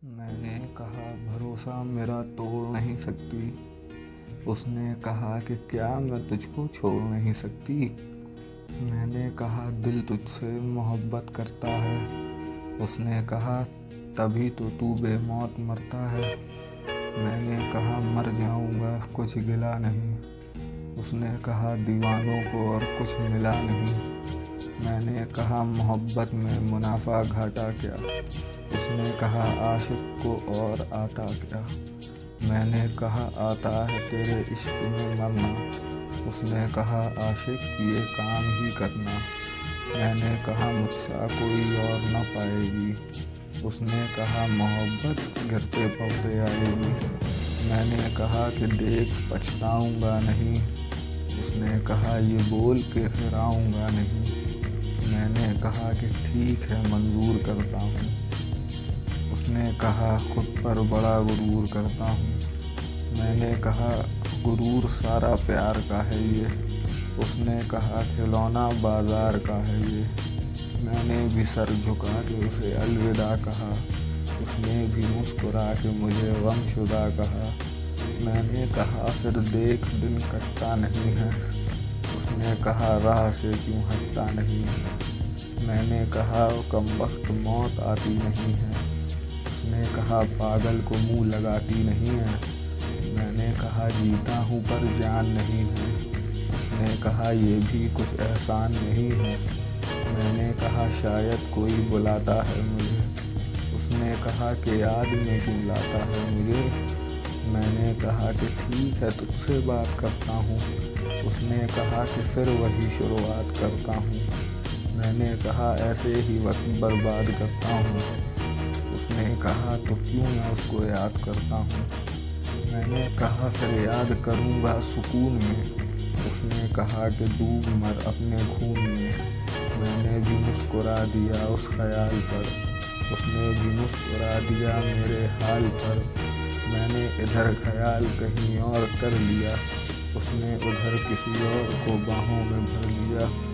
میں نے کہا بھروسہ میرا توڑ نہیں سکتی۔ اس نے کہا کہ کیا میں تجھ کو چھوڑ نہیں سکتی؟ میں نے کہا دل تجھ سے محبت کرتا ہے۔ اس نے کہا تبھی تو بے موت مرتا ہے۔ میں نے کہا مر جاؤں گا کچھ گلا نہیں۔ اس نے کہا دیوانوں کو اور کچھ ملا نہیں۔ میں نے کہا محبت میں منافع گھاٹا کیا؟ اس نے کہا عاشق کو اور آتا کیا؟ میں نے کہا آتا ہے تیرے عشق میں مرنا۔ اس نے کہا عاشق یہ کام ہی کرنا۔ میں نے کہا مجھ سا کوئی اور نہ پائے گی۔ اس نے کہا محبت گرتے پڑتے آئے گی۔ میں نے کہا کہ دیکھ پچھتاؤں گا نہیں۔ اس نے کہا یہ بول کے پھر آؤں گا نہیں۔ میں نے کہا کہ ٹھیک ہے منظور کرتا ہوں۔ اس نے کہا خود پر بڑا غرور کرتا ہوں۔ میں نے کہا غرور سارا پیار کا ہے یہ۔ اس نے کہا کھلونا بازار کا ہے یہ۔ میں نے بھی سر جھکا کے اسے الوداع کہا۔ اس نے بھی مسکرا کے مجھے غم شدہ کہا۔ میں نے کہا پھر دیکھ دن کٹتا نہیں ہے۔ اس نے کہا راہ سے کیوں ہٹتا نہیں ہے۔ میں نے کہا کمبخت موت آتی نہیں ہے۔ اس نے کہا پاگل کو منہ لگاتی نہیں ہے۔ میں نے کہا جیتا ہوں پر جان نہیں ہے۔ اس نے کہا یہ بھی کچھ احسان نہیں ہے۔ میں نے کہا شاید کوئی بلاتا ہے مجھے۔ اس نے کہا کہ یاد میں کیوں لاتا ہے مجھے۔ میں نے کہا کہ ٹھیک ہے تجھ سے بات کرتا ہوں۔ اس نے کہا کہ پھر وہی شروعات کرتا ہوں۔ میں نے کہا ایسے ہی وقت برباد کرتا ہوں۔ اس نے کہا تو کیوں میں اس کو یاد کرتا ہوں۔ میں نے کہا پھر یاد کروں گا سکون میں۔ اس نے کہا کہ ڈوب مر اپنے خون میں۔ میں نے بھی مسکرا دیا اس خیال پر۔ اس نے بھی مسکرا دیا میرے حال پر۔ میں نے ادھر خیال کہیں اور کر لیا۔ اس نے ادھر کسی اور کو باہوں میں بھر لیا۔